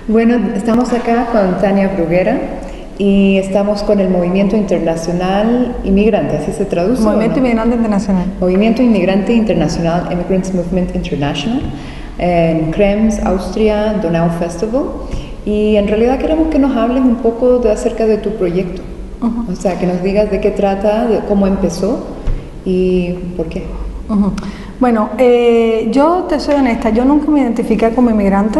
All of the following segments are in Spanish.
Bueno, estamos acá con Tania Bruguera y estamos con el Movimiento Internacional Inmigrante, ¿así se traduce? Movimiento Inmigrante Internacional. Movimiento Inmigrante Internacional, Immigrants Movement International, en Krems, Austria, Donau Festival. Y en realidad queremos que nos hables un poco acerca de tu proyecto. O sea, que nos digas de qué trata, de cómo empezó y por qué. Bueno, yo te soy honesta, yo nunca me identifiqué como inmigrante.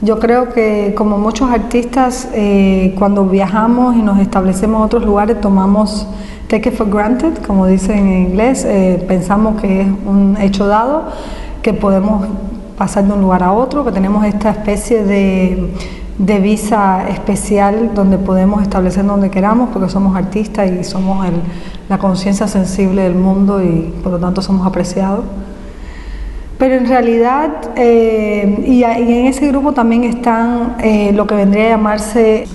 Yo creo que como muchos artistas, cuando viajamos y nos establecemos en otros lugares, tomamos take it for granted, como dicen en inglés, pensamos que es un hecho dado, que podemos pasar de un lugar a otro, que tenemos esta especie de visa especial donde podemos establecer donde queramos porque somos artistas y somos la conciencia sensible del mundo y por lo tanto somos apreciados. Pero en realidad, y en ese grupo también están lo que vendría a llamarse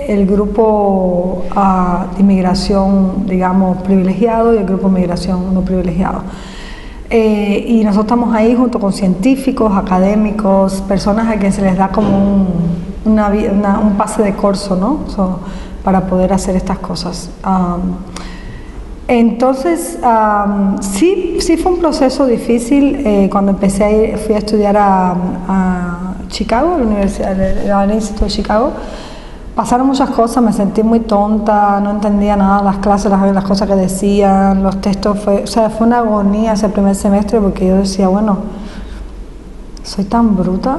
el grupo de inmigración, digamos, privilegiado y el grupo de inmigración no privilegiado. Y nosotros estamos ahí junto con científicos, académicos, personas a quienes se les da como un pase de corso, ¿no? Para poder hacer estas cosas. Entonces, sí fue un proceso difícil. Cuando empecé a ir, fui a estudiar a Chicago, a la Universidad del Instituto de Chicago. Pasaron muchas cosas, me sentí muy tonta, no entendía nada de las clases, las cosas que decían, los textos, fue una agonía ese primer semestre porque yo decía, bueno, soy tan bruta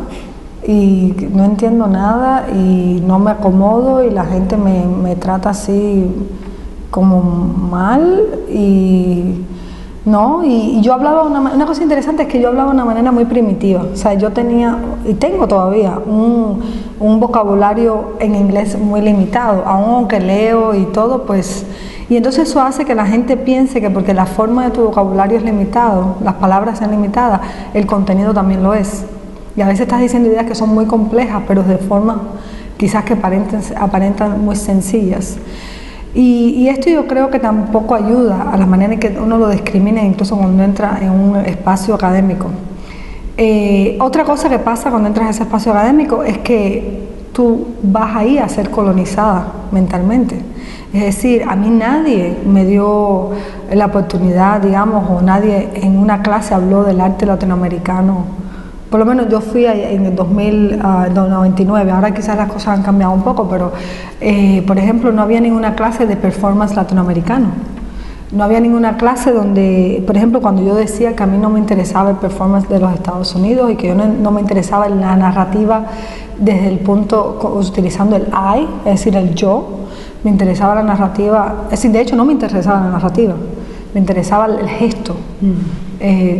y no entiendo nada y no me acomodo y la gente me trata así como mal y yo hablaba una cosa interesante es que yo hablaba de una manera muy primitiva, o sea, yo tenía y tengo todavía un vocabulario en inglés muy limitado, aunque leo y todo, pues, y entonces eso hace que la gente piense que porque la forma de tu vocabulario es limitado, las palabras sean limitadas, el contenido también lo es, y a veces estás diciendo ideas que son muy complejas, pero de forma quizás que aparentan muy sencillas. Y esto yo creo que tampoco ayuda a la manera en que uno lo discrimina, incluso cuando entra en un espacio académico. Otra cosa que pasa cuando entras a ese espacio académico es que tú vas ahí a ser colonizada mentalmente. Es decir, a mí nadie me dio la oportunidad, digamos, o nadie en una clase habló del arte latinoamericano. Por lo menos yo fui en el 99, ahora quizás las cosas han cambiado un poco, pero por ejemplo no había ninguna clase de performance latinoamericano. No había ninguna clase donde, por ejemplo, cuando yo decía que a mí no me interesaba el performance de los Estados Unidos y que yo no me interesaba la narrativa desde el punto, utilizando el I, es decir, el yo, me interesaba la narrativa, es decir, de hecho no me interesaba la narrativa, me interesaba el gesto.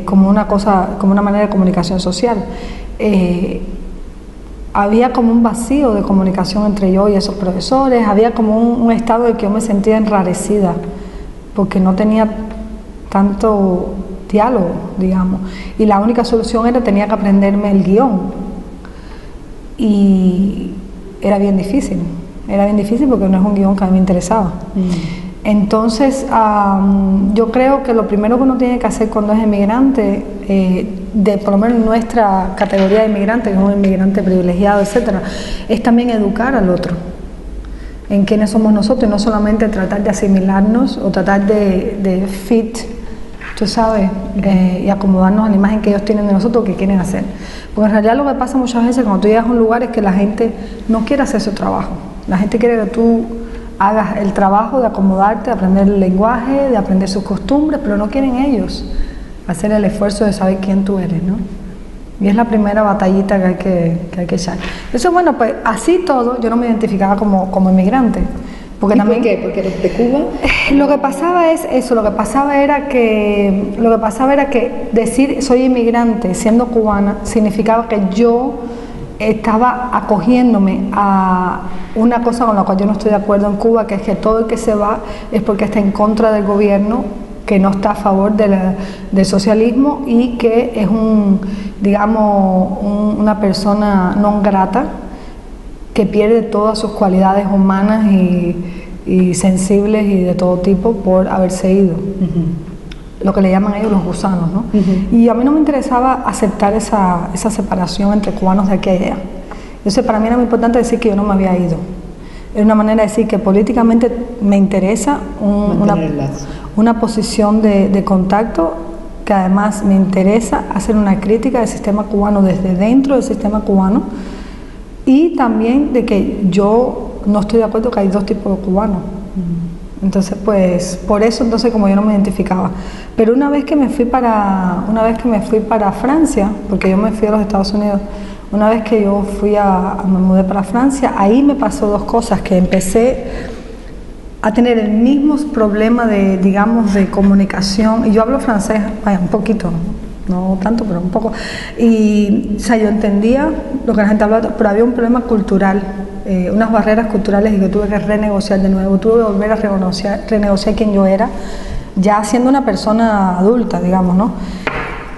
Como una manera de comunicación social. Había como un vacío de comunicación entre yo y esos profesores, había como un estado en que yo me sentía enrarecida, porque no tenía tanto diálogo, digamos, y la única solución tenía que aprenderme el guión, y era bien difícil porque no es un guión que a mí me interesaba. Entonces, yo creo que lo primero que uno tiene que hacer cuando es inmigrante, por lo menos nuestra categoría de inmigrante, que es un inmigrante privilegiado, etcétera, es también educar al otro en quiénes somos nosotros y no solamente tratar de asimilarnos o tratar de fit, tú sabes, y acomodarnos a la imagen que ellos tienen de nosotros, que quieren hacer. Porque en realidad lo que pasa muchas veces cuando tú llegas a un lugar es que la gente no quiere hacer su trabajo, la gente quiere que tú hagas el trabajo de acomodarte, de aprender el lenguaje, de aprender sus costumbres, pero no quieren ellos hacer el esfuerzo de saber quién tú eres, ¿no? Y es la primera batallita que hay que echar. Eso, bueno, pues así todo, yo no me identificaba como inmigrante. Porque ¿Y también, por qué? ¿Porque eres de Cuba? Lo que pasaba es eso, lo que pasaba era que decir soy inmigrante siendo cubana significaba que yo estaba acogiéndome a una cosa con la cual yo no estoy de acuerdo en Cuba, que es que todo el que se va es porque está en contra del gobierno, que no está a favor del socialismo y que es una persona non grata que pierde todas sus cualidades humanas y sensibles y de todo tipo por haberse ido. lo que le llaman ellos los gusanos, ¿no? Y a mí no me interesaba aceptar esa separación entre cubanos de aquí a allá. Entonces para mí era muy importante decir que yo no me había ido. Era una manera de decir que políticamente me interesa una posición de contacto, que además me interesa hacer una crítica del sistema cubano desde dentro del sistema cubano, y también de que yo no estoy de acuerdo que hay dos tipos de cubanos. Entonces, pues, por eso, entonces, como yo no me identificaba. Pero una vez que me fui para Francia, porque yo me fui a los Estados Unidos, una vez que yo me mudé para Francia, ahí me pasó dos cosas, que empecé a tener el mismo problema digamos, de comunicación, y yo hablo francés, vaya, un poquito, no tanto, pero un poco, y, o sea, yo entendía lo que la gente hablaba, pero había un problema cultural, unas barreras culturales, y que tuve que renegociar de nuevo, tuve que volver a renegociar quién yo era, ya siendo una persona adulta, digamos, ¿no?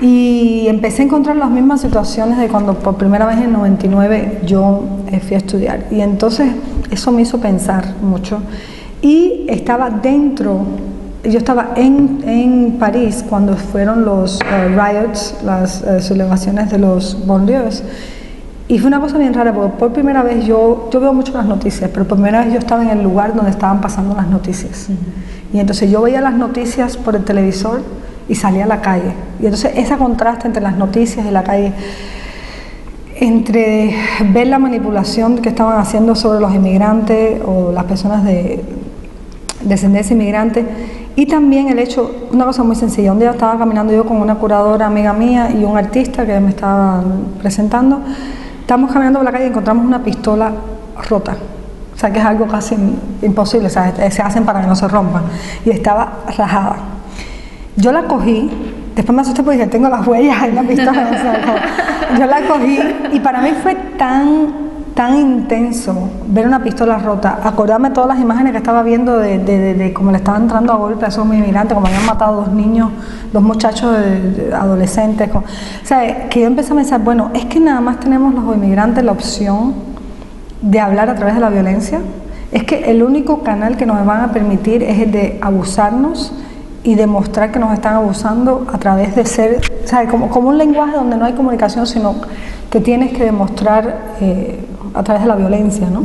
Y empecé a encontrar las mismas situaciones de cuando por primera vez en el 99 yo fui a estudiar, y entonces eso me hizo pensar mucho, y estaba yo estaba en París cuando fueron los riots, las sublevaciones de los banlieues. Y fue una cosa bien rara, porque por primera vez yo veo mucho las noticias, pero por primera vez yo estaba en el lugar donde estaban pasando las noticias. Y entonces yo veía las noticias por el televisor y salía a la calle. Y entonces ese contraste entre las noticias y la calle, entre ver la manipulación que estaban haciendo sobre los inmigrantes o las personas de descendencia inmigrante, y también el hecho, una cosa muy sencilla, un día estaba caminando yo con una curadora amiga mía y un artista que me estaba presentando. Estábamos caminando por la calle y encontramos una pistola rota, o sea, que es algo casi imposible, o sea, se hacen para que no se rompan, y estaba rajada. Yo la cogí, después me asusté porque dije, tengo las huellas en la pistola, o sea, yo la cogí, y para mí fue tan intenso ver una pistola rota, acordarme de todas las imágenes que estaba viendo de cómo le estaban entrando a golpe a esos inmigrantes, como habían matado dos muchachos adolescentes, o sea, que yo empecé a pensar, bueno, es que nada más tenemos los inmigrantes la opción de hablar a través de la violencia, es que el único canal que nos van a permitir es el de abusarnos y demostrar que nos están abusando a través de ser, o sea, como un lenguaje donde no hay comunicación, sino que tienes que demostrar a través de la violencia, ¿no?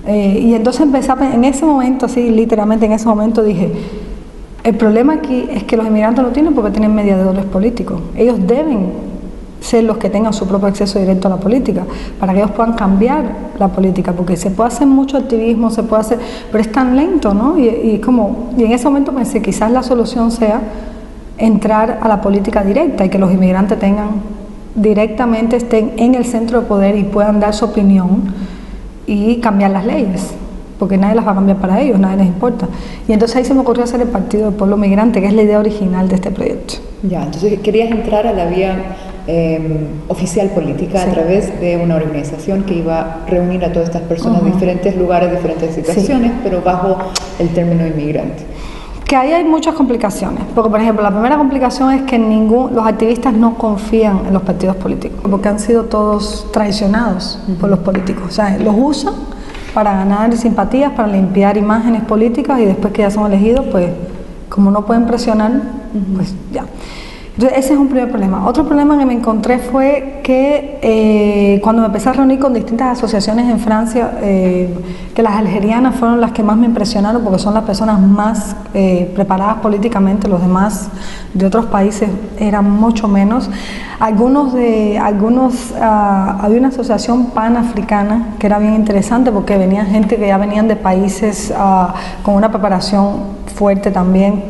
Y entonces empecé en ese momento, así literalmente en ese momento dije, el problema aquí es que los inmigrantes no tienen porque tienen mediadores políticos. Ellos deben ser los que tengan su propio acceso directo a la política, para que ellos puedan cambiar la política, porque se puede hacer mucho activismo, se puede hacer, pero es tan lento, ¿no? Y en ese momento pensé, quizás la solución sea entrar a la política directa y que los inmigrantes directamente estén en el centro de poder y puedan dar su opinión y cambiar las leyes, porque nadie las va a cambiar para ellos, nadie les importa. Y entonces ahí se me ocurrió hacer el Partido del Pueblo Migrante, que es la idea original de este proyecto. Ya, entonces querías entrar a la vía oficial política, sí, a través de una organización que iba a reunir a todas estas personas de diferentes lugares, diferentes situaciones, sí, pero bajo el término inmigrante. Que ahí hay muchas complicaciones, porque por ejemplo la primera complicación es que los activistas no confían en los partidos políticos, porque han sido todos traicionados por los políticos, o sea, los usan para ganar simpatías, para limpiar imágenes políticas, y después que ya son elegidos, pues como no pueden presionar, pues ya. Entonces ese es un primer problema. Otro problema que me encontré fue que cuando me empecé a reunir con distintas asociaciones en Francia, que las algerianas fueron las que más me impresionaron porque son las personas más preparadas políticamente, los demás de otros países eran mucho menos. Había una asociación panafricana que era bien interesante porque venían gente que ya venían de países con una preparación fuerte también,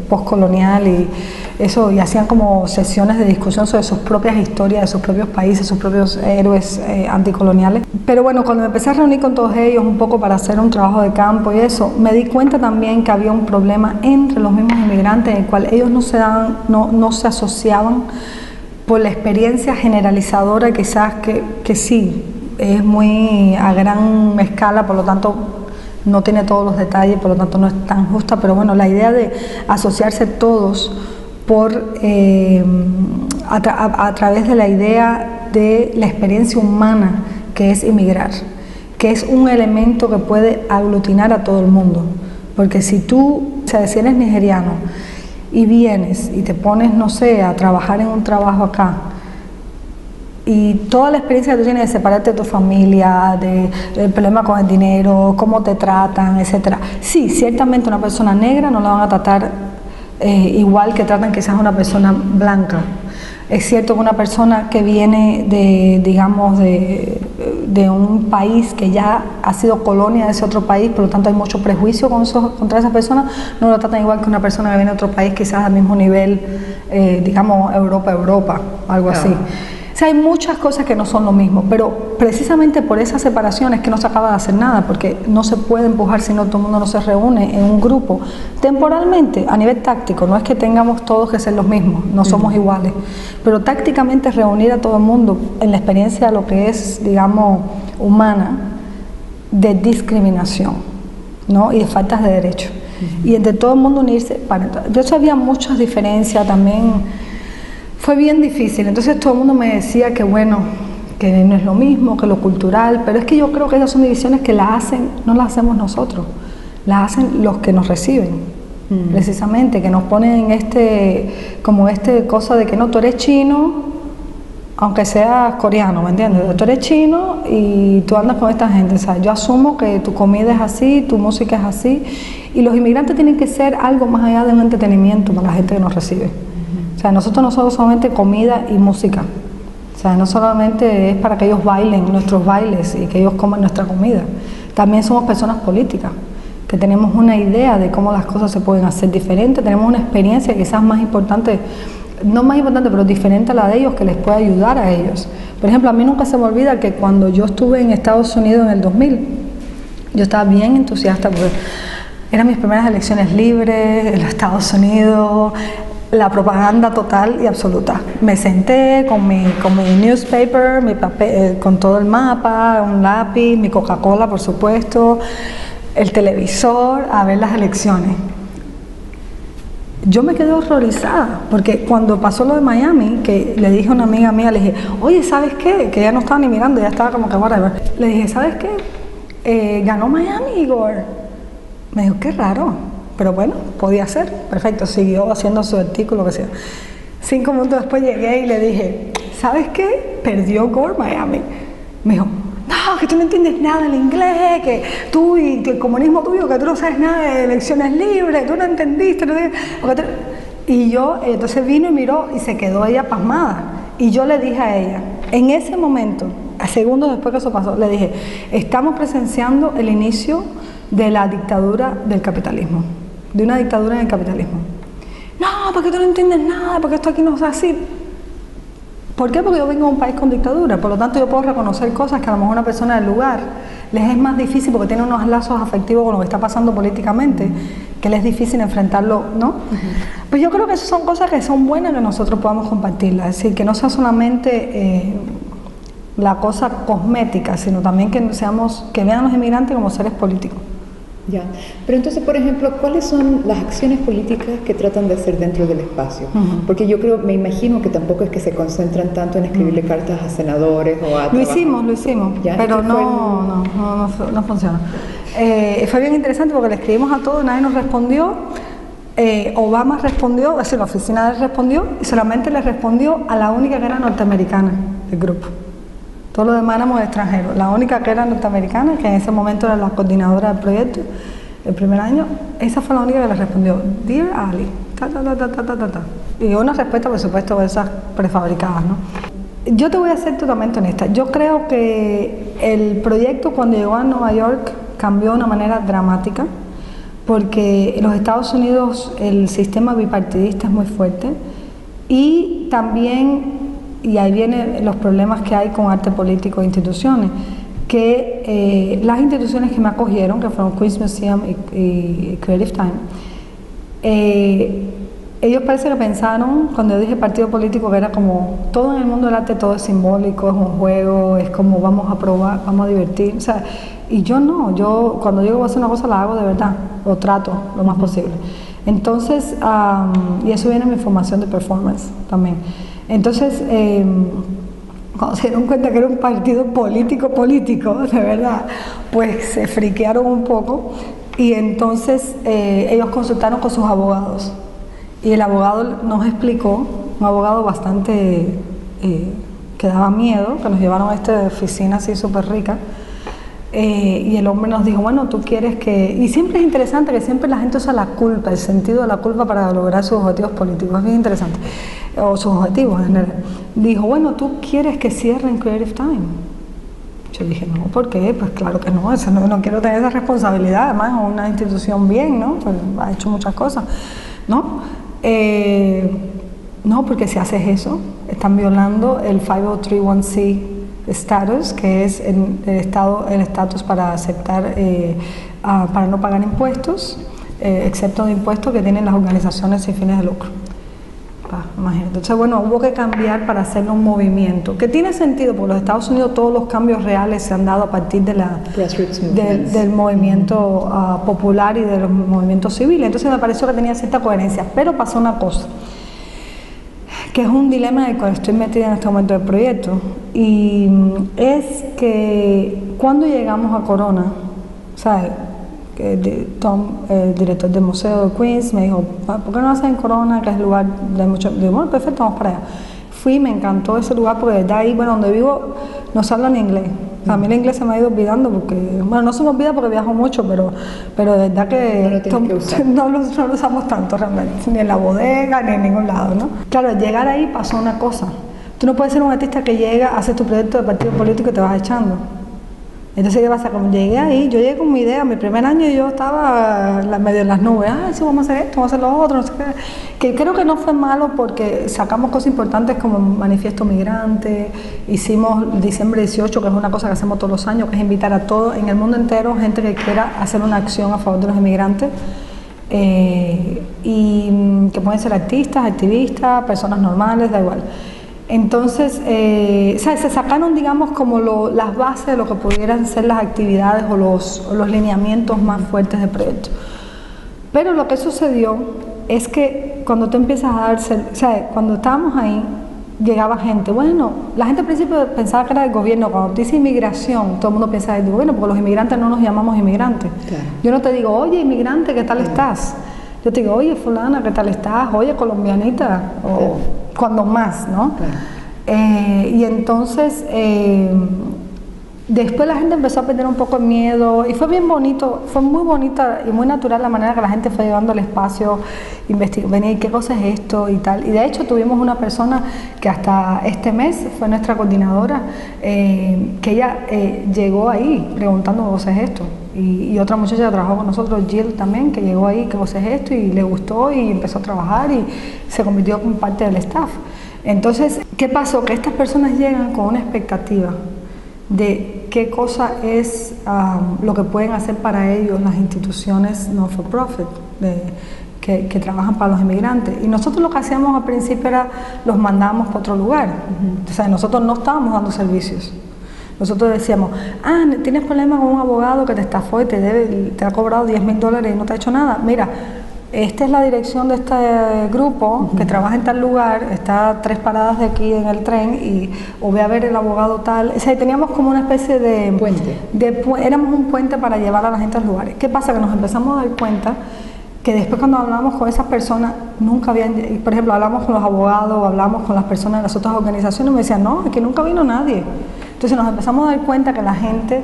postcolonial, y eso, y hacían como sesiones de discusión sobre sus propias historias, de sus propios países, sus propios héroes anticoloniales. Pero bueno, cuando me empecé a reunir con todos ellos un poco para hacer un trabajo de campo y eso, me di cuenta también que había un problema entre los mismos inmigrantes, en el cual ellos no se asociaban por la experiencia generalizadora, quizás que sí, es muy a gran escala, por lo tanto no tiene todos los detalles, por lo tanto no es tan justa, pero bueno, la idea de asociarse todos a través de la idea de la experiencia humana que es emigrar, que es un elemento que puede aglutinar a todo el mundo, porque si eres nigeriano y vienes y te pones, no sé, a trabajar en un trabajo acá, y toda la experiencia que tú tienes de separarte de tu familia, del problema con el dinero, cómo te tratan, etcétera. Sí, ciertamente una persona negra no la van a tratar igual que tratan quizás a una persona blanca. Es cierto que una persona que viene de, digamos, de un país que ya ha sido colonia de ese otro país, por lo tanto hay mucho prejuicio contra esa persona, no lo tratan igual que una persona que viene de otro país quizás al mismo nivel, digamos, Europa, algo así. O sea, hay muchas cosas que no son lo mismo, pero precisamente por esas separaciones que no se acaba de hacer nada, porque no se puede empujar si no todo el mundo no se reúne en un grupo. Temporalmente, a nivel táctico, no es que tengamos todos que ser los mismos, no somos iguales, pero tácticamente reunir a todo el mundo en la experiencia de lo que es, digamos, humana, de discriminación, ¿no? Y de faltas de derechos. Y entre todo el mundo unirse. De hecho, había muchas diferencias también. Fue bien difícil, entonces todo el mundo me decía que bueno, que no es lo mismo, que lo cultural, pero es que yo creo que esas son divisiones que las hacen, no las hacemos nosotros, las hacen los que nos reciben, precisamente, que nos ponen como cosa de que no, tú eres chino, aunque seas coreano, ¿me entiendes? Tú eres chino y tú andas con esta gente, o sea, yo asumo que tu comida es así, tu música es así, y los inmigrantes tienen que ser algo más allá de un entretenimiento para la gente que nos recibe. O sea, nosotros no somos solamente comida y música. O sea, no solamente es para que ellos bailen nuestros bailes y que ellos coman nuestra comida. También somos personas políticas, que tenemos una idea de cómo las cosas se pueden hacer diferentes. Tenemos una experiencia quizás más importante, no más importante, pero diferente a la de ellos, que les puede ayudar a ellos. Por ejemplo, a mí nunca se me olvida que cuando yo estuve en Estados Unidos en el 2000, yo estaba bien entusiasta porque eran mis primeras elecciones libres en los Estados Unidos. La propaganda total y absoluta. Me senté con mi newspaper, mi papel, con todo el mapa, un lápiz, mi Coca-Cola, por supuesto, el televisor, a ver las elecciones. Yo me quedé horrorizada, porque cuando pasó lo de Miami, que le dije a una amiga mía, le dije, oye, ¿sabes qué? Que ella no estaba ni mirando, ya estaba como que whatever. Le dije, ¿sabes qué? Ganó Miami, Igor. Me dijo, qué raro. Pero bueno, podía ser, perfecto, siguió haciendo su artículo, que sea. 5 minutos después llegué y le dije, ¿sabes qué? Perdió Gore Miami. Me dijo, no, que tú no entiendes nada del inglés, que tú y el comunismo tuyo, que tú no sabes nada de elecciones libres, tú no entendiste. Y yo, entonces vino y miró y se quedó ella pasmada. Y yo le dije a ella, en ese momento, a segundos después que eso pasó, le dije, estamos presenciando el inicio de la dictadura del capitalismo. De una dictadura en el capitalismo. No, porque tú no entiendes nada, porque esto aquí no es así. ¿Por qué? Porque yo vengo de un país con dictadura, por lo tanto yo puedo reconocer cosas que a lo mejor una persona del lugar les es más difícil porque tiene unos lazos afectivos con lo que está pasando políticamente, que les es difícil enfrentarlo, ¿no? Pues yo creo que esas son cosas que son buenas que nosotros podamos compartirlas, es decir, que no sea solamente la cosa cosmética, sino también que vean a los inmigrantes como seres políticos. Ya, pero entonces, por ejemplo, ¿cuáles son las acciones políticas que tratan de hacer dentro del espacio? Porque yo creo, me imagino que tampoco es que se concentran tanto en escribirle cartas a senadores o a... Lo hicimos, ¿Ya? Pero no funciona. Fue bien interesante porque le escribimos a todos, nadie nos respondió. Obama respondió, es decir, la oficina de él respondió y solamente le respondió a la única que era norteamericana del grupo. Todos los demás éramos extranjeros. La única que era norteamericana, que en ese momento era la coordinadora del proyecto, el primer año, esa fue la única que le respondió, Dear Ali, Y una respuesta, por supuesto, de esas prefabricadas, ¿no? Yo te voy a ser totalmente honesta. Yo creo que el proyecto cuando llegó a Nueva York cambió de una manera dramática, porque en los Estados Unidos el sistema bipartidista es muy fuerte y también... Y ahí vienen los problemas que hay con arte político e instituciones, que las instituciones que me acogieron, que fueron Queens Museum y Creative Time, ellos parece que pensaron, cuando yo dije partido político, que era como, todo en el mundo del arte, todo es simbólico, es un juego, es como vamos a probar, vamos a divertir, o sea, y yo no, yo cuando digo voy a hacer una cosa la hago de verdad, lo trato lo más posible. Entonces, y eso viene en mi formación de performance también. Entonces, cuando se dieron cuenta que era un partido político, de verdad, pues se friquearon un poco y entonces ellos consultaron con sus abogados Y el abogado nos explicó, un abogado bastante que daba miedo, que nos llevaron a esta oficina así súper rica, y el hombre nos dijo, bueno, tú quieres que... Y siempre es interesante que siempre la gente usa la culpa, el sentido de la culpa para lograr sus objetivos políticos, es bien interesante, o sus objetivos en general. Dijo, bueno, tú quieres que cierren Creative Time. Yo dije, no, ¿por qué? Pues claro que no, eso no quiero tener esa responsabilidad, además es una institución bien, ¿no? Pues ha hecho muchas cosas, ¿no? No, porque si haces eso, están violando el 503(1)(c) status, que es el estatus para aceptar, para no pagar impuestos, excepto de impuestos que tienen las organizaciones sin fines de lucro. Imagínate. Entonces, bueno, hubo que cambiar para hacerlo un movimiento, que tiene sentido, porque en los Estados Unidos todos los cambios reales se han dado a partir de del movimiento popular y de los movimientos civiles. Entonces me pareció que tenía cierta coherencia, pero pasó una cosa, que es un dilema en el cual estoy metida en este momento del proyecto, y es que cuando llegamos a Corona, ¿sabes? Tom, el director del Museo de Queens, me dijo, ¿por qué no hacen Corona, que es el lugar de mucho? Digo, bueno, perfecto, vamos para allá. Fui, me encantó ese lugar porque desde ahí, bueno, donde vivo no se habla ni inglés. O sea, a mí el inglés se me ha ido olvidando porque, bueno, no se me olvida porque viajo mucho, pero de verdad que no lo usamos tanto realmente, ni en la bodega, ni en ningún lado, ¿no? Claro, al llegar ahí pasó una cosa. Tú no puedes ser un artista que llega, hace tu proyecto de partido político y te vas echando. Entonces, ¿qué pasa? Como llegué ahí, yo llegué con mi idea, mi primer año yo estaba medio en las nubes, sí, vamos a hacer esto, vamos a hacer lo otro, no sé qué. Que creo que no fue malo porque sacamos cosas importantes como Manifiesto Migrante, hicimos Diciembre 18, que es una cosa que hacemos todos los años, que es invitar a todos en el mundo entero, gente que quiera hacer una acción a favor de los inmigrantes, y que pueden ser artistas, activistas, personas normales, da igual. Entonces, se sacaron, digamos, como las bases de lo que pudieran ser las actividades o los lineamientos más fuertes del proyecto. Pero lo que sucedió es que cuando tú empiezas a darse, cuando estábamos ahí, llegaba gente, bueno, la gente al principio pensaba que era del gobierno, cuando dice inmigración, todo el mundo piensa del gobierno, porque los inmigrantes no nos llamamos inmigrantes. Claro. Yo no te digo, oye, inmigrante, ¿qué tal estás? Yo te digo, oye, fulana, ¿qué tal estás? Oye, colombianita, o cuando más, ¿no? Claro. Y entonces, después la gente empezó a perder un poco el miedo y fue bien bonito, fue muy bonita y muy natural la manera que la gente fue llevando al espacio, venir, ¿qué cosa es esto? Y tal. Y de hecho tuvimos una persona que hasta este mes fue nuestra coordinadora, que ella llegó ahí preguntando, ¿qué cosa es esto? Y otra muchacha que trabajó con nosotros, Jill también, que llegó ahí, ¿qué cosa es esto? Y le gustó y empezó a trabajar y se convirtió en parte del staff. Entonces, ¿qué pasó? Que estas personas llegan con una expectativa de qué cosa es lo que pueden hacer para ellos las instituciones no for profit que trabajan para los inmigrantes. Y nosotros lo que hacíamos al principio era los mandábamos para otro lugar. O sea, nosotros no estábamos dando servicios. Nosotros decíamos, tienes problemas con un abogado que te estafó y te ha cobrado $10,000 y no te ha hecho nada. Mira, esta es la dirección de este grupo que trabaja en tal lugar, está 3 paradas de aquí en el tren o ve a ver el abogado tal. O sea, teníamos como una especie de puente. Éramos un puente para llevar a la gente a los lugares. ¿Qué pasa? Que nos empezamos a dar cuenta que después cuando hablamos con esas personas, nunca habían, por ejemplo, hablamos con los abogados, hablamos con las personas de las otras organizaciones y me decían, no, aquí nunca vino nadie. Entonces nos empezamos a dar cuenta que la gente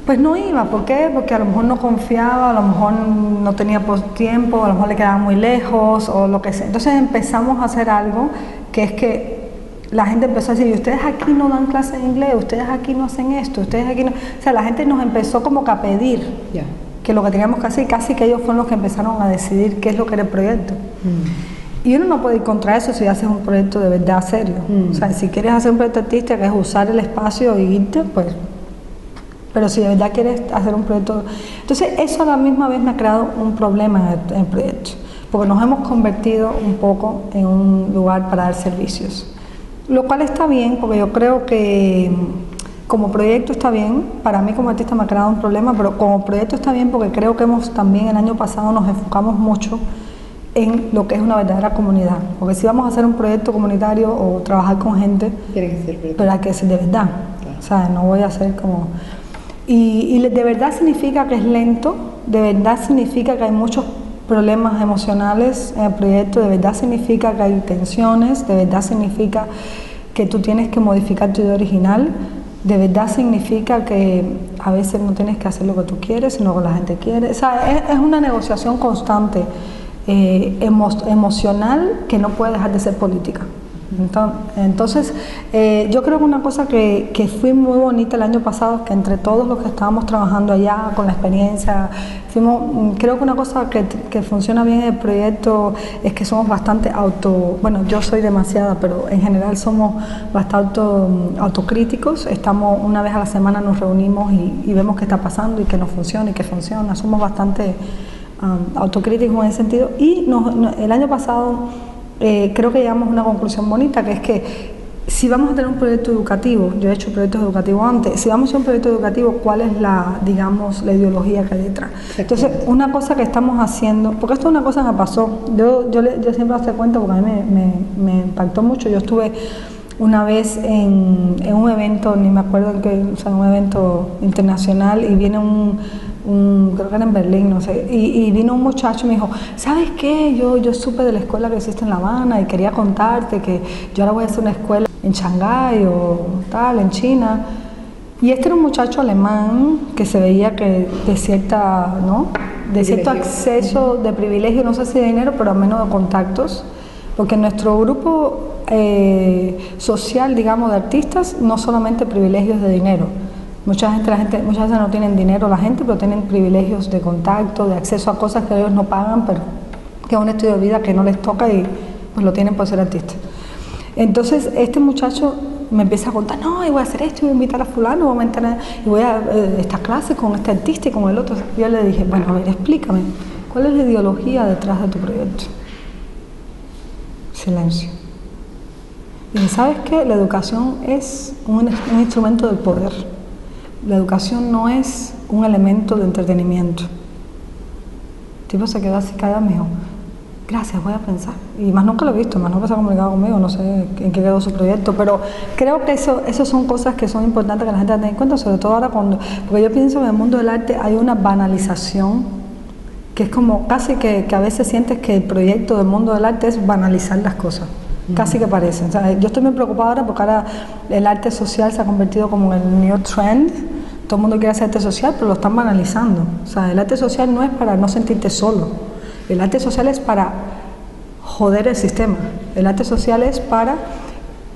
pues no iba. ¿Por qué? Porque a lo mejor no confiaba, a lo mejor no tenía tiempo, a lo mejor le quedaba muy lejos o lo que sea. Entonces empezamos a hacer algo que es que la gente empezó a decir, ustedes aquí no dan clases de inglés, ustedes aquí no hacen esto, ustedes aquí no... O sea, la gente nos empezó como que a pedir que lo que teníamos que hacer, casi que ellos fueron los que empezaron a decidir qué es lo que era el proyecto. Y uno no puede ir contra eso si haces un proyecto de verdad serio. O sea, si quieres hacer un proyecto artístico, que es usar el espacio y irte, pues... Pero si de verdad quieres hacer un proyecto... Entonces, eso a la misma vez me ha creado un problema en el proyecto, porque nos hemos convertido un poco en un lugar para dar servicios. Lo cual está bien, porque yo creo que como proyecto está bien. Para mí como artista me ha creado un problema, pero como proyecto está bien porque creo que también el año pasado nos enfocamos mucho en lo que es una verdadera comunidad, porque si vamos a hacer un proyecto comunitario o trabajar con gente, tiene que ser verdad. Pero hay que ser de verdad, claro. O sea, no voy a hacer como... Y de verdad significa que es lento, de verdad significa que hay muchos problemas emocionales en el proyecto, de verdad significa que hay tensiones, de verdad significa que tú tienes que modificar tu idea original, de verdad significa que a veces no tienes que hacer lo que tú quieres, sino lo que la gente quiere. O sea, es una negociación constante, emocional, que no puede dejar de ser política. Entonces, yo creo que una cosa que fue muy bonita el año pasado es que entre todos los que estábamos trabajando allá con la experiencia, creo que una cosa que funciona bien en el proyecto es que somos bastante bueno, yo soy demasiada, pero en general somos bastante autocríticos. Estamos una vez a la semana, nos reunimos y vemos qué está pasando y qué no funciona y qué funciona. Somos bastante autocríticos en ese sentido. Y el año pasado creo que llegamos a una conclusión bonita, que es que si vamos a tener un proyecto educativo, yo he hecho proyectos educativos antes, si vamos a hacer un proyecto educativo, ¿cuál es digamos, la ideología que hay detrás? Entonces, una cosa que estamos haciendo, porque esto es una cosa que me pasó, yo siempre hago cuenta porque a mí me impactó mucho. Yo estuve una vez en un evento, ni me acuerdo en qué, o sea, un evento internacional, y viene creo que era en Berlín, no sé, y vino un muchacho y me dijo, ¿sabes qué? Yo supe de la escuela que existe en La Habana y quería contarte que yo ahora voy a hacer una escuela en Shanghái o tal, en China. Y este era un muchacho alemán que se veía que de cierta, ¿no? De cierto acceso, de privilegio, no sé si de dinero, pero al menos de contactos, porque nuestro grupo social, digamos, de artistas, no solamente privilegios de dinero. Muchas veces no tienen dinero la gente, pero tienen privilegios de contacto, de acceso a cosas que ellos no pagan, pero que es un estilo de vida que no les toca y pues lo tienen por ser artistas. Entonces este muchacho me empieza a contar, no, y voy a hacer esto, voy a invitar a fulano, y voy a esta clase con este artista y con el otro. Y yo le dije, bueno, a ver, explícame, ¿cuál es la ideología detrás de tu proyecto? Silencio. Y ¿sabes qué? La educación es un instrumento del poder. La educación no es un elemento de entretenimiento. El tipo se quedó así callado y me dijo, gracias, voy a pensar. Y más nunca lo he visto, más nunca se ha comunicado conmigo, no sé en qué quedó su proyecto, pero creo que eso son cosas que son importantes que la gente tenga en cuenta, sobre todo ahora porque yo pienso que en el mundo del arte hay una banalización, que es como casi que a veces sientes que el proyecto del mundo del arte es banalizar las cosas. Casi que parece. O sea, yo estoy muy preocupada ahora porque ahora el arte social se ha convertido como en el new trend. Todo el mundo quiere hacer arte social, pero lo están banalizando. O sea, el arte social no es para no sentirte solo. El arte social es para joder el sistema. El arte social es para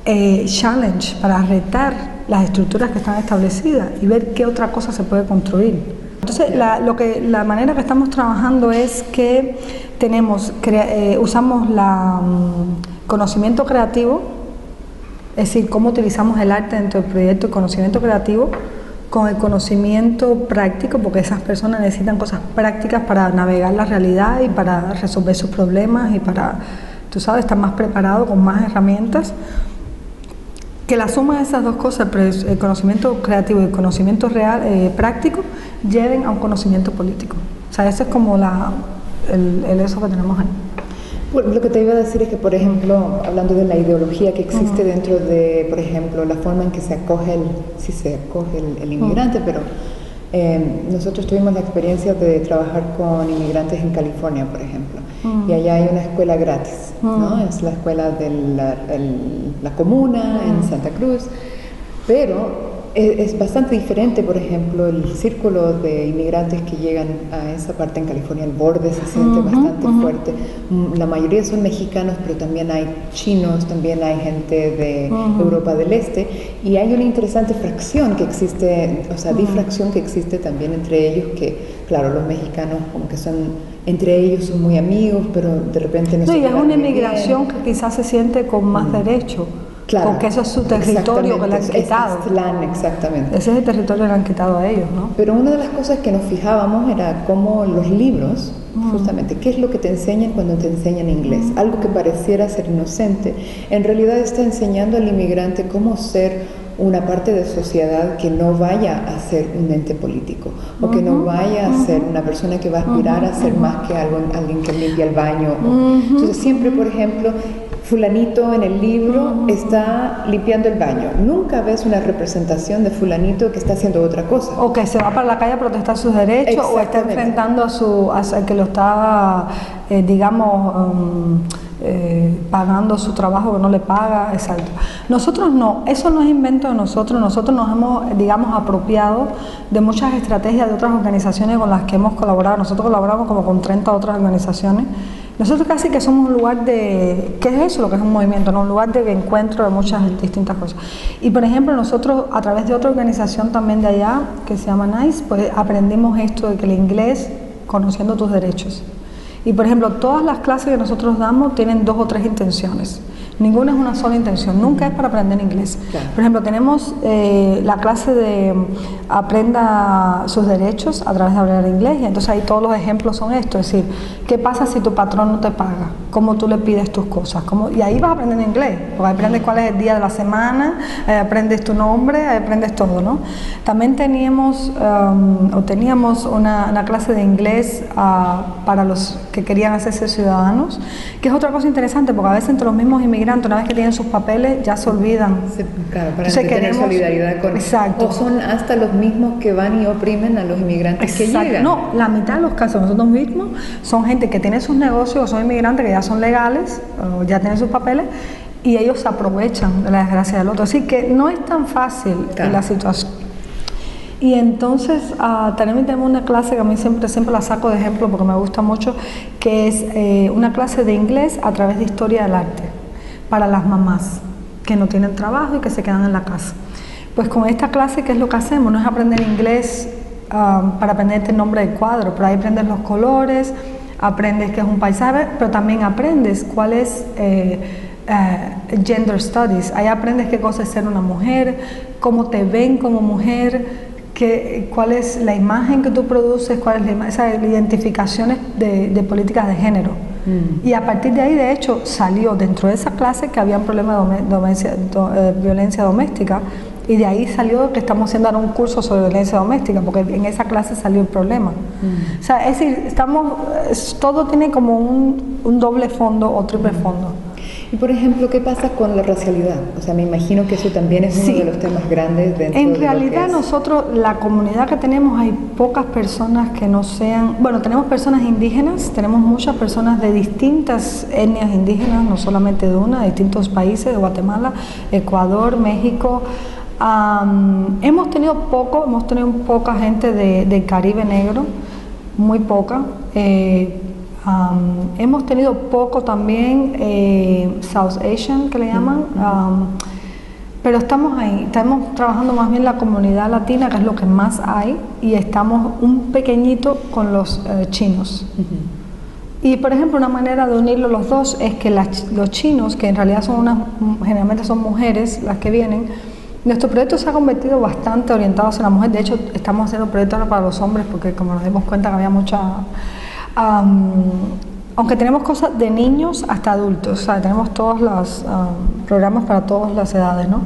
challenge, para retar las estructuras que están establecidas y ver qué otra cosa se puede construir. Entonces, la manera que estamos trabajando es que usamos conocimiento creativo, es decir, cómo utilizamos el arte dentro del proyecto de conocimiento creativo, con el conocimiento práctico, porque esas personas necesitan cosas prácticas para navegar la realidad y para resolver sus problemas y para, tú sabes, estar más preparado con más herramientas. Que la suma de esas dos cosas, el conocimiento creativo y el conocimiento real, práctico, lleven a un conocimiento político. O sea, ese es como eso que tenemos ahí. Bueno, lo que te iba a decir es que, por ejemplo, hablando de la ideología que existe dentro de, por ejemplo, la forma en que se acoge el inmigrante, pero nosotros tuvimos la experiencia de trabajar con inmigrantes en California, por ejemplo, y allá hay una escuela gratis, ¿no? Es la escuela de la comuna en Santa Cruz, pero es bastante diferente, por ejemplo, el círculo de inmigrantes que llegan a esa parte en California, el borde se siente bastante fuerte. La mayoría son mexicanos, pero también hay chinos, también hay gente de Europa del Este, y hay una interesante fracción que existe, o sea, difracción que existe también entre ellos, que claro, los mexicanos como que entre ellos son muy amigos, pero de repente no se y es una inmigración que quizás se siente con más derecho. Claro, porque eso es su territorio que le han quitado. Exactamente. Ese es el territorio que le han quitado a ellos, ¿no? Pero una de las cosas que nos fijábamos era cómo los libros, justamente, qué es lo que te enseñan cuando te enseñan inglés. Algo que pareciera ser inocente, en realidad está enseñando al inmigrante cómo ser una parte de sociedad que no vaya a ser un ente político o que no vaya a ser una persona que va a aspirar a ser más que alguien que limpia el baño. Entonces siempre, por ejemplo, fulanito en el libro está limpiando el baño. Nunca ves una representación de fulanito que está haciendo otra cosa. O que se va para la calle a protestar sus derechos, o está enfrentando a que lo está, pagando su trabajo que no le paga. Exacto. Nosotros no, eso no es invento de nosotros. Nosotros nos hemos, digamos, apropiado de muchas estrategias de otras organizaciones con las que hemos colaborado. Nosotros colaboramos como con 30 otras organizaciones. Nosotros casi que somos un lugar de, ¿qué es eso? Lo que es un movimiento, ¿no? Un lugar de encuentro de muchas distintas cosas. Y por ejemplo, nosotros a través de otra organización también de allá, que se llama NICE, pues aprendimos esto de que el inglés, conociendo tus derechos. Y por ejemplo, todas las clases que nosotros damos tienen 2 o 3 intenciones. Ninguna es una sola intención, nunca es para aprender inglés. Claro. Por ejemplo, tenemos la clase de aprenda sus derechos a través de hablar inglés, y entonces ahí todos los ejemplos son esto, es decir, ¿qué pasa si tu patrón no te paga? ¿Cómo tú le pides tus cosas? Y ahí vas aprendiendo inglés, porque aprendes cuál es el día de la semana, aprendes tu nombre, aprendes todo, ¿no? También teníamos una clase de inglés para los que querían hacerse ciudadanos, que es otra cosa interesante, porque a veces entre los mismos inmigrantes, una vez que tienen sus papeles, ya se olvidan. Sí, claro, para tener solidaridad con... Exacto. O son hasta los mismos que van y oprimen a los inmigrantes que llegan. No, la mitad de los casos nosotros mismos son gente que tiene sus negocios, o son inmigrantes que ya son legales, o ya tienen sus papeles, y ellos se aprovechan de la desgracia del otro. Así que no es tan fácil la situación. Y entonces también tenemos una clase que a mí siempre la saco de ejemplo porque me gusta mucho, que es una clase de inglés a través de historia del arte para las mamás que no tienen trabajo y que se quedan en la casa. Pues con esta clase, ¿qué es lo que hacemos? No es aprender inglés para aprenderte el nombre del cuadro, pero ahí aprendes los colores, aprendes qué es un paisaje, pero también aprendes cuál es gender studies. Ahí aprendes qué cosa es ser una mujer, cómo te ven como mujer, cuál es la imagen que tú produces, cuál es esas identificaciones de políticas de género. Y a partir de ahí, de hecho, salió dentro de esa clase que había un problema de violencia doméstica, y de ahí salió que estamos haciendo ahora un curso sobre violencia doméstica, porque en esa clase salió el problema. O sea, es decir, todo tiene como un doble fondo o triple fondo. Y por ejemplo, ¿qué pasa con la racialidad? O sea, me imagino que eso también es uno de los temas grandes dentro de lo que es. En realidad nosotros, la comunidad que tenemos, hay pocas personas que no sean... Bueno, tenemos personas indígenas, tenemos muchas personas de distintas etnias indígenas, no solamente de una, de distintos países, de Guatemala, Ecuador, México. Hemos tenido poca gente del Caribe negro, muy poca. Hemos tenido poco también South Asian, que le llaman, pero estamos ahí, estamos trabajando más bien la comunidad latina, que es lo que más hay, y estamos un pequeñito con los chinos. Y por ejemplo, una manera de unirlo los dos es que los chinos, que en realidad generalmente son mujeres las que vienen, nuestro proyecto se ha convertido bastante orientado hacia la mujer. De hecho, estamos haciendo proyectos ahora para los hombres, porque como nos dimos cuenta que había mucha... aunque tenemos cosas de niños hasta adultos, o sea, tenemos todos los programas para todas las edades, ¿no?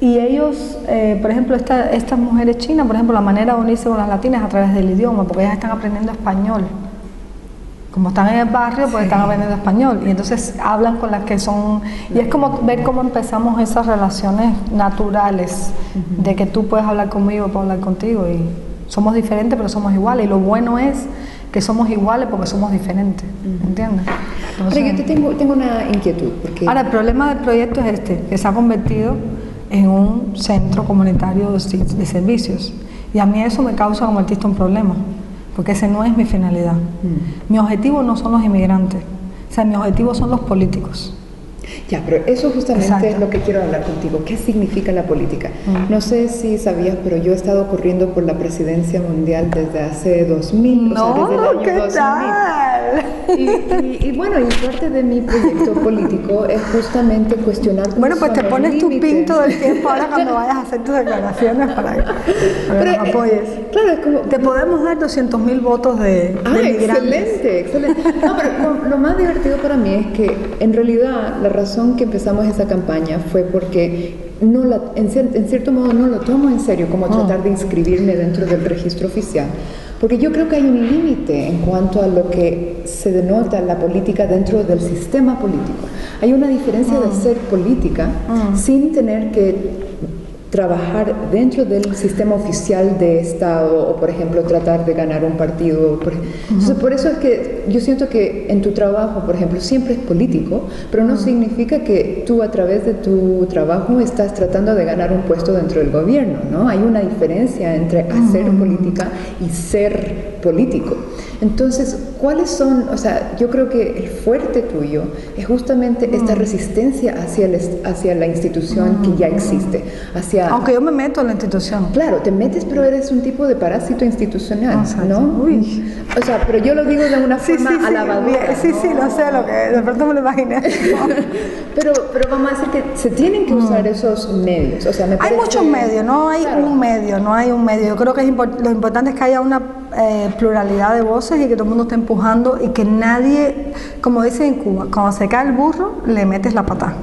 Y ellos, por ejemplo, estas mujeres chinas, por ejemplo, la manera de unirse con las latinas es a través del idioma, porque ellas están aprendiendo español. Como están en el barrio, pues están aprendiendo español, y entonces hablan con las que son... Y es como ver cómo empezamos esas relaciones naturales, de que tú puedes hablar conmigo, puedo hablar contigo, y somos diferentes, pero somos iguales, y lo bueno es que somos iguales porque somos diferentes, ¿entiendes? Entonces, pero yo tengo una inquietud. Porque... Ahora, el problema del proyecto es que se ha convertido en un centro comunitario de servicios, y a mí eso me causa como artista un problema, porque ese no es mi finalidad. Mi objetivo no son los inmigrantes, o sea, mi objetivo son los políticos. Ya, pero eso justamente es lo que quiero hablar contigo. ¿Qué significa la política? No sé si sabías, pero yo he estado corriendo por la presidencia mundial desde hace 2000, no, o sea, desde el año ¿qué 2000. Tal? Y bueno, y parte de mi proyecto político es justamente cuestionar... Bueno, pues te pones tu pinto del tiempo ahora cuando vayas a hacer tus declaraciones para que nos apoyes. Claro, es como... Te podemos dar 200.000 votos de migrantes. Excelente. No, pero lo más divertido para mí es que en realidad la razón que empezamos esa campaña fue porque en cierto modo no lo tomo en serio como tratar de inscribirme dentro del registro oficial, Porque yo creo que hay un límite en cuanto a lo que se denota la política dentro del sistema político. Hay una diferencia de hacer política sin tener que trabajar dentro del sistema oficial de Estado o, por ejemplo, tratar de ganar un partido. Entonces, por eso es que yo siento que en tu trabajo, por ejemplo, siempre es político, pero no significa que tú a través de tu trabajo estás tratando de ganar un puesto dentro del gobierno, ¿no? Hay una diferencia entre hacer política y ser político. Entonces, ¿cuáles son? O sea, yo creo que el fuerte tuyo es justamente esta resistencia hacia la institución que ya existe, hacia... Aunque yo me meto en la institución. Claro, te metes, pero eres un tipo de parásito institucional, ¿no? Uy. O sea, pero yo lo digo de una forma alabadora. Sí, no sé lo que... De pronto me lo imaginé. pero vamos a decir que se tienen que usar esos medios. O sea, me parece... Hay muchos medios, no hay un medio. Yo creo que lo importante es que haya una pluralidad de voces y que todo el mundo esté empujando y que nadie, como dicen en Cuba, cuando se cae el burro, le metes la patada.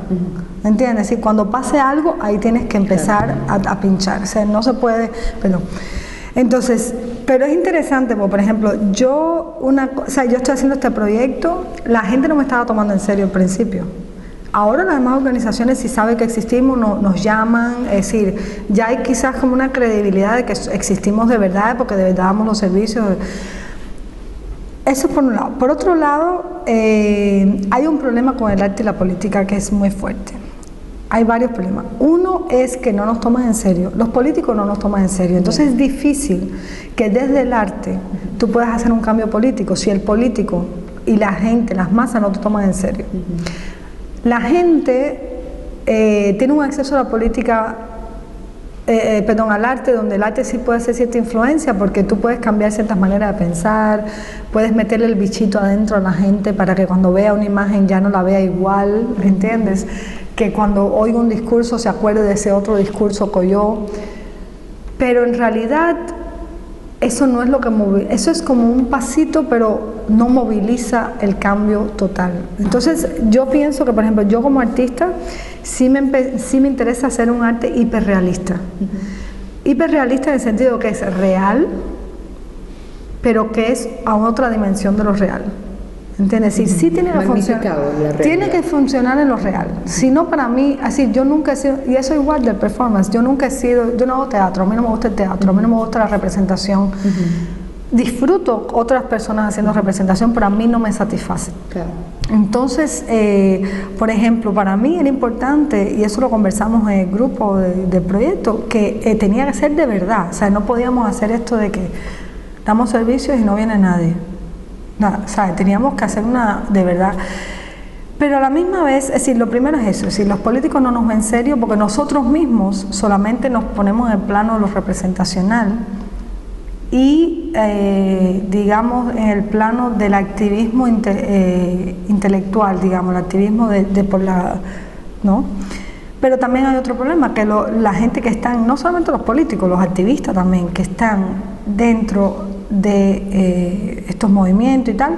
¿Entiendes? Y cuando pase algo, ahí tienes que empezar a pinchar. O sea, no se puede... Perdón. Entonces, pero es interesante, porque, por ejemplo, yo estoy haciendo este proyecto, la gente no me estaba tomando en serio al principio. Ahora las demás organizaciones, si saben que existimos, nos llaman, es decir, ya hay quizás como una credibilidad de que existimos de verdad, porque de verdad damos los servicios. Eso por un lado. Por otro lado, hay un problema con el arte y la política que es muy fuerte. Hay varios problemas. Uno es que no nos toman en serio. Los políticos no nos toman en serio. Entonces es difícil que desde el arte tú puedas hacer un cambio político si el político y la gente, las masas no te toman en serio. La gente tiene un acceso a la política, al arte, donde el arte sí puede hacer cierta influencia, porque tú puedes cambiar ciertas maneras de pensar, puedes meterle el bichito adentro a la gente para que cuando vea una imagen ya no la vea igual, ¿entiendes? Que cuando oiga un discurso se acuerde de ese otro discurso que oyó. Pero en realidad eso no es lo que moviliza, eso es como un pasito, pero no moviliza el cambio total. Entonces yo pienso que, por ejemplo, yo como artista sí me interesa hacer un arte hiperrealista. Hiperrealista en el sentido que es real, pero que es a otra dimensión de lo real. ¿Entiendes? Sí tiene que funcionar en lo real. Si no, para mí, así, yo nunca he sido, y eso igual del performance, yo no hago teatro, a mí no me gusta el teatro, a mí no me gusta la representación. Disfruto otras personas haciendo representación, pero a mí no me satisface. Claro. Entonces, por ejemplo, para mí era importante, y eso lo conversamos en el grupo del proyecto, que tenía que ser de verdad. O sea, no podíamos hacer esto de que damos servicios y no viene nadie. Nada, ¿sabes? Teníamos que hacer una de verdad. Pero a la misma vez, es decir, lo primero es eso, es decir, los políticos no nos ven en serio porque nosotros mismos solamente nos ponemos en el plano de lo representacional y, digamos, en el plano del activismo intelectual, digamos, el activismo ¿no? Pero también hay otro problema, que la gente que están, no solamente los políticos, los activistas también, que están dentro de estos movimientos y tal,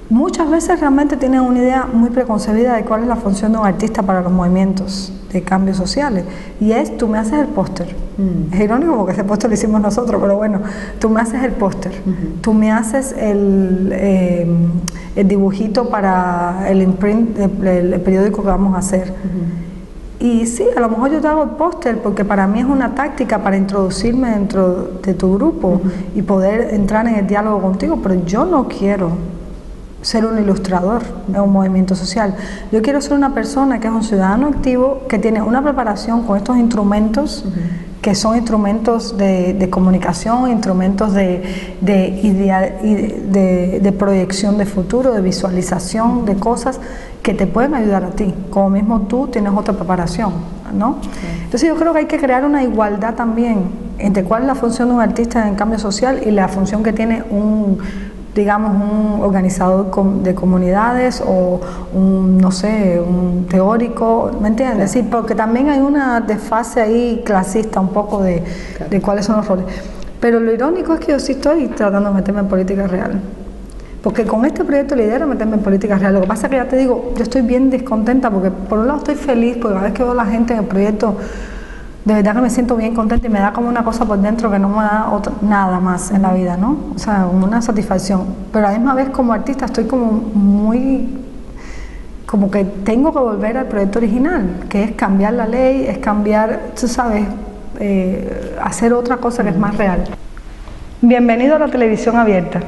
muchas veces realmente tienen una idea muy preconcebida de cuál es la función de un artista para los movimientos de cambios sociales, y es: tú me haces el póster. Es irónico porque ese póster lo hicimos nosotros, pero bueno, tú me haces el póster, tú me haces el dibujito para el imprint, el periódico que vamos a hacer. Y sí, a lo mejor yo te hago el póster porque para mí es una táctica para introducirme dentro de tu grupo y poder entrar en el diálogo contigo, pero yo no quiero ser un ilustrador de un movimiento social. Yo quiero ser una persona que es un ciudadano activo, que tiene una preparación con estos instrumentos, que son instrumentos de comunicación, instrumentos de proyección de futuro, de visualización de cosas que te pueden ayudar a ti, como mismo tú tienes otra preparación, ¿no? Entonces yo creo que hay que crear una igualdad también entre cuál es la función de un artista en cambio social y la función que tiene un organizador de comunidades o no sé, un teórico, ¿me entiendes? Sí, porque también hay una desfase ahí clasista un poco de cuáles son los roles. Pero lo irónico es que yo sí estoy tratando de meterme en política real. Porque con este proyecto la idea era meterme en política real. Lo que pasa es que ya te digo, yo estoy bien descontenta porque por un lado estoy feliz porque cada vez que veo a la gente en el proyecto de verdad que me siento bien contenta y me da como una cosa por dentro que no me da nada más en la vida, ¿no? O sea, una satisfacción. Pero a la misma vez como artista estoy como muy... como que tengo que volver al proyecto original, que es cambiar la ley, es cambiar, tú sabes, hacer otra cosa que es más real. Bienvenido a la televisión abierta.